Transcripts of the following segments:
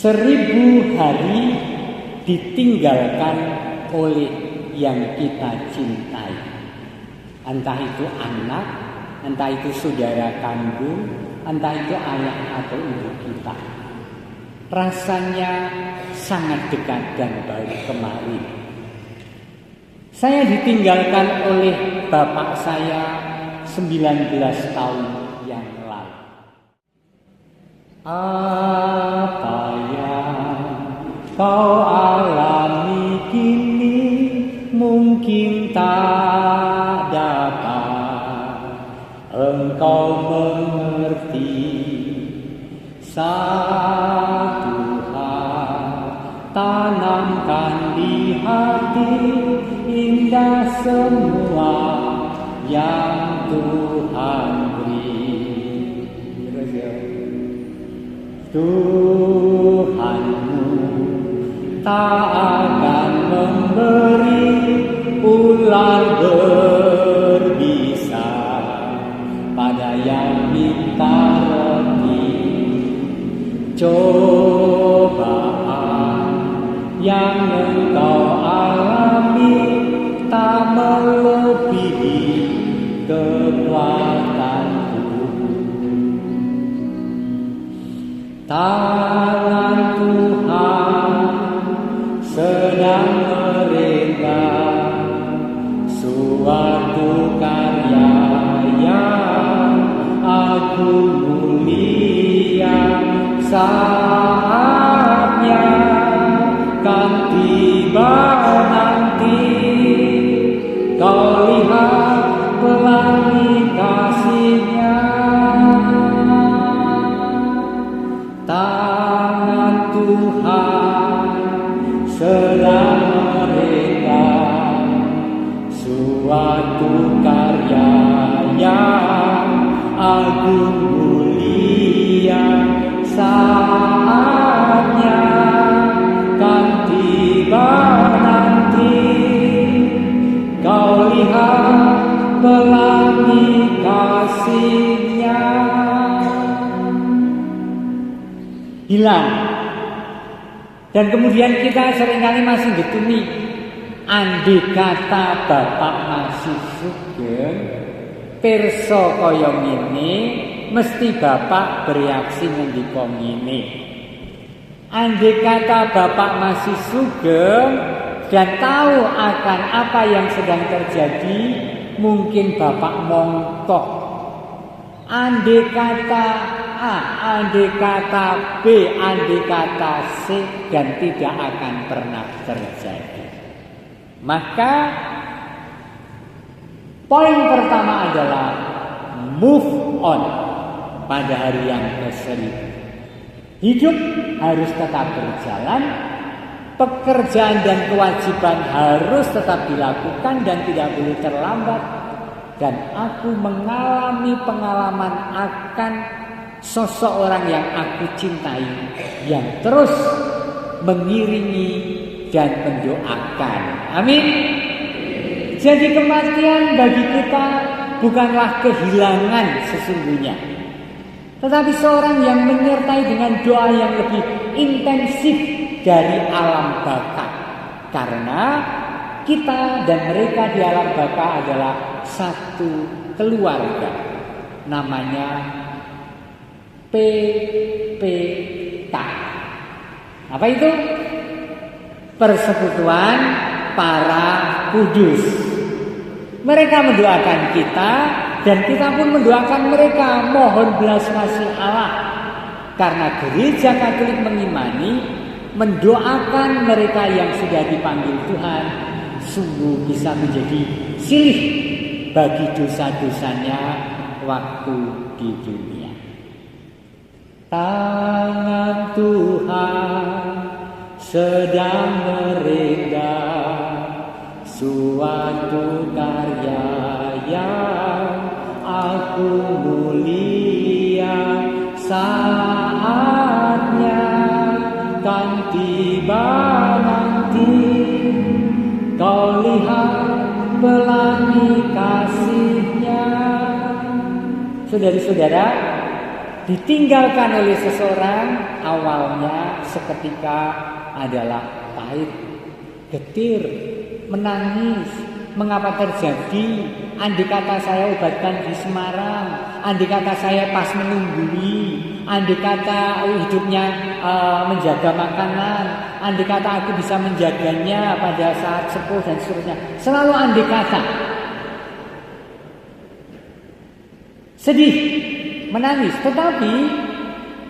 1000 hari ditinggalkan oleh yang kita cintai. Entah itu anak, entah itu saudara kandung, entah itu ayah atau ibu kita. Rasanya sangat dekat dan baru kemarin. Saya ditinggalkan oleh bapak saya 19 tahun yang lalu. Apa yang kau alami kini mungkin tak dapat engkau mengerti. Satu hal tanamkan di hati, indah semua yang Tuhan beri. Tuhanmu tak akan memberi ular berbisa pada yang minta roti. Cobaan yang engkau alami tak melebihi kekuatanku. Tangan Tuhan sedang merenggang suatu karya yang agung mulia. Saatnya kan tiba nanti, kau lihat pelangi kasih-Nya. Tangan Tuhan sedang merenggang suatu karya yang agung mulia. Saatnya kan tiba nanti, kau lihat pelangi kasih-Nya. Hilang. Dan kemudian kita seringkali masih getuni, andai kata bapak masih sugeng pirsa kaya ngene, mesti bapak bereaksi ngendika ngene. Andai kata bapak masih sugeng dan tahu akan apa yang sedang terjadi, mungkin bapak mongkok. Andai kata A, andai kata B, andai kata C, dan tidak akan pernah terjadi. Maka poin pertama adalah move on pada hari yang ke-1000. Hidup harus tetap berjalan, pekerjaan dan kewajiban harus tetap dilakukan dan tidak boleh terlambat. Dan aku mengalami pengalaman akan sosok orang yang aku cintai, yang terus mengiringi dan mendoakan. Amin. Jadi kematian bagi kita bukanlah kehilangan sesungguhnya, tetapi seorang yang menyertai dengan doa yang lebih intensif dari alam baka. Karena kita dan mereka di alam baka adalah satu keluarga. Namanya PPK. Apa itu? Persekutuan Para Kudus. Mereka mendoakan kita dan kita pun mendoakan mereka. Mohon belas kasih Allah. Karena gereja Katolik mengimani, mendoakan mereka yang sudah dipanggil Tuhan sungguh bisa menjadi silih bagi dosa-dosanya waktu di dunia. Tangan Tuhan sedang merenggang suatu karya yang agung mulia. Saatnya kan tiba nanti, kau lihat pelangi kasih-Nya. Saudara-saudara, ditinggalkan oleh seseorang awalnya seketika adalah pahit, getir, menangis. Mengapa terjadi? Andai kata saya obatkan di Semarang, andai kata saya pas menunggui, andai kata hidupnya menjaga makanan, andai kata aku bisa menjaganya pada saat sepuh dan seterusnya. Selalu andai kata. Sedih, menangis. Tetapi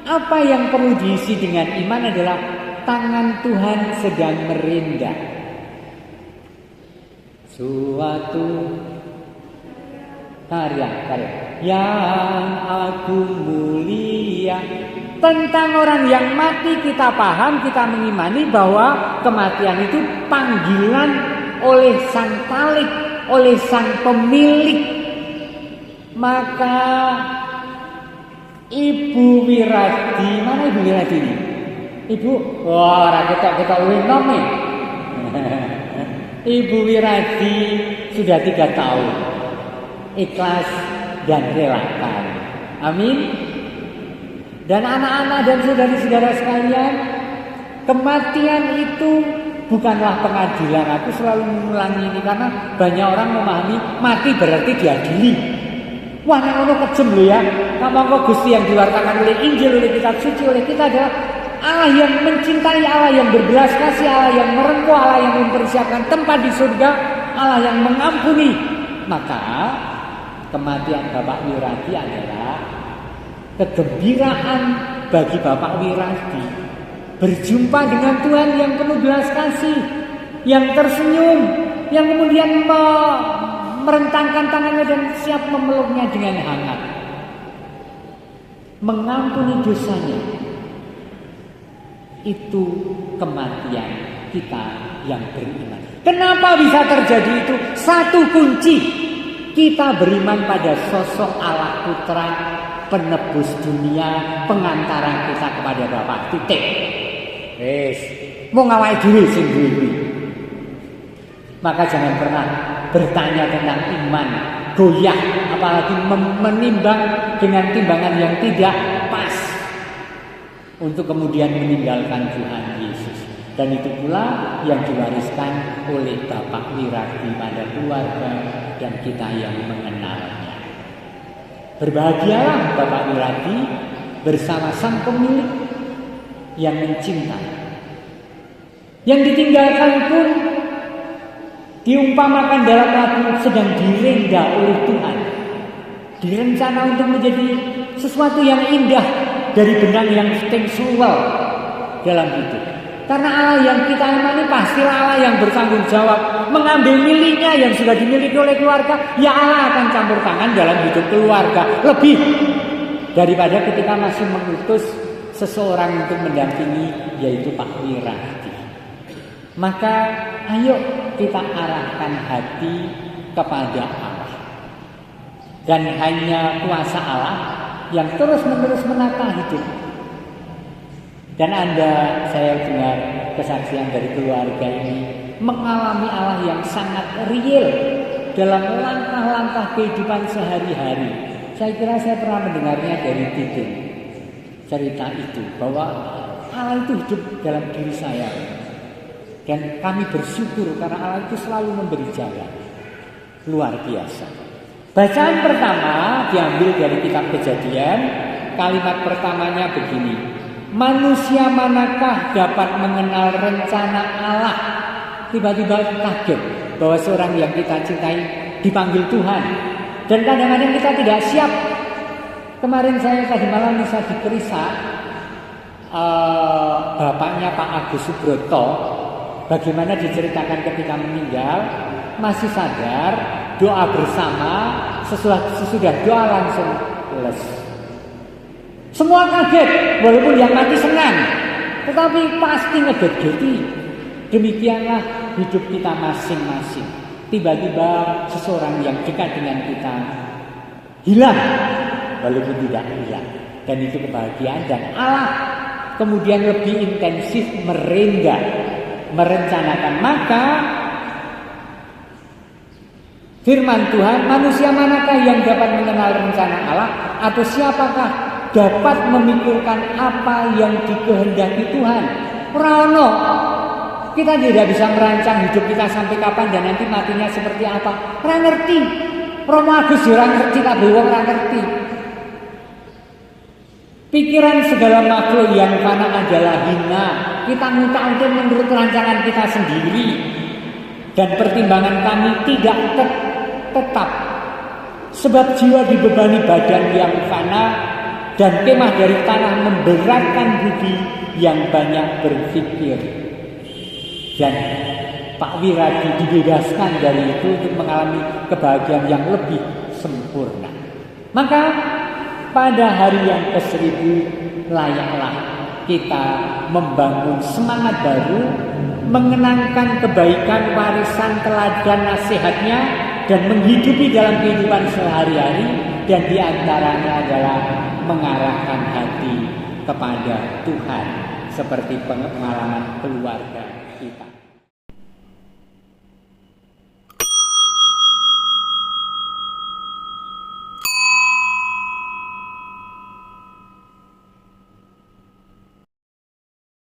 apa yang perlu diisi dengan iman adalah tangan Tuhan sedang merendah. Suatu karya yang aku mulia. Tentang orang yang mati kita paham, kita mengimani bahwa kematian itu panggilan oleh sang Khalik, oleh sang pemilik. Maka Ibu Wiradi, mana Ibu Wiradi ini? Ibu, wah ketok nom nih. Ibu Wiradi sudah 3 tahun ikhlas dan relakan. Amin. Dan anak-anak dan saudara-saudara sekalian, kematian itu bukanlah pengadilan. Aku selalu mengulangi ini karena banyak orang memahami mati berarti diadili. Wah, yang ono kejem lho ya. Kamangka Gusti yang diwartakan oleh Injil, oleh kitab suci, oleh kita adalah Allah yang mencintai, Allah yang berbelas kasih, Allah yang merengkuh, Allah yang mempersiapkan tempat di surga, Allah yang mengampuni. Maka kematian Bapak Wiradi adalah kegembiraan bagi Bapak Wiradi berjumpa dengan Tuhan yang penuh belas kasih, yang tersenyum, yang kemudian merentangkan tangannya dan siap memeluknya dengan hangat, mengampuni dosanya. Itu kematian kita yang beriman. Kenapa bisa terjadi itu? Satu kunci, kita beriman pada sosok Allah Putra, penebus dunia, pengantara kita kepada Bapa. Titik. Wes, mau ngawai diri sing duwe. Maka jangan pernah bertanya tentang iman, goyah, apalagi menimbang dengan timbangan yang tidak pas untuk kemudian meninggalkan Tuhan Yesus. Dan itu pula yang diwariskan oleh Bapak Wiradi pada keluarga dan kita yang mengenalnya. Berbahagialah Bapak Wiradi bersama sang pemilik yang mencintai. Yang ditinggalkan pun diumpamakan dalam lagu sedang direnda oleh Tuhan. Direncana untuk menjadi sesuatu yang indah dari benang yang seksual dalam hidup. Karena Allah yang kita imani pastilah Allah yang bertanggung jawab mengambil miliknya yang sudah dimiliki oleh keluarga. Ya Allah akan campur tangan dalam hidup keluarga lebih daripada ketika masih mengutus seseorang untuk mendampingi, yaitu Pak Wiradi. Maka ayo kita arahkan hati kepada Allah. Dan hanya kuasa Allah yang terus-menerus menata hidup. Dan saya dengar kesaksian dari keluarga ini mengalami Allah yang sangat real dalam langkah-langkah kehidupan sehari-hari. Saya kira saya pernah mendengarnya dari Titin, cerita itu bahwa Allah itu hidup dalam diri saya. Dan kami bersyukur karena Allah itu selalu memberi jalan. Luar biasa. Bacaan pertama diambil dari kitab Kejadian. Kalimat pertamanya begini. Manusia manakah dapat mengenal rencana Allah? Tiba-tiba kaget bahwa seorang yang kita cintai dipanggil Tuhan. Dan kadang-kadang kita tidak siap. Kemarin saya tadi malam bisa diperiksa bapaknya Pak Agus Subroto. Bagaimana diceritakan ketika meninggal, masih sadar, doa bersama, sesudah doa langsung les. Semua kaget, walaupun yang mati senang, tetapi pasti ngegeti. Demikianlah hidup kita masing-masing. Tiba-tiba seseorang yang dekat dengan kita hilang, walaupun tidak hilang. Dan itu kebahagiaan dan Allah kemudian lebih intensif merencanakan. Maka firman Tuhan, manusia manakah yang dapat mengenal rencana Allah? Atau siapakah dapat memikirkan apa yang dikehendaki Tuhan. Rono, kita tidak bisa merancang hidup kita sampai kapan dan nanti matinya seperti apa. Ora ngerti. Romo Agus ora ngerti, kabeh wong ora ngerti. Pikiran segala makhluk yang fana adalah hina. Kita ngutak-utik menurut rancangan kita sendiri. Dan pertimbangan kami tidak tetap. Sebab jiwa dibebani badan yang fana dan kemah dari tanah memberatkan budi yang banyak berpikir. Dan Pak Wiradi dibebaskan dari itu untuk mengalami kebahagiaan yang lebih sempurna. Maka pada hari yang ke-1000 layaklah kita membangun semangat baru, mengenangkan kebaikan warisan teladan nasihatnya dan menghidupi dalam kehidupan sehari-hari, dan diantaranya adalah mengarahkan hati kepada Tuhan seperti pengalaman keluarga kita.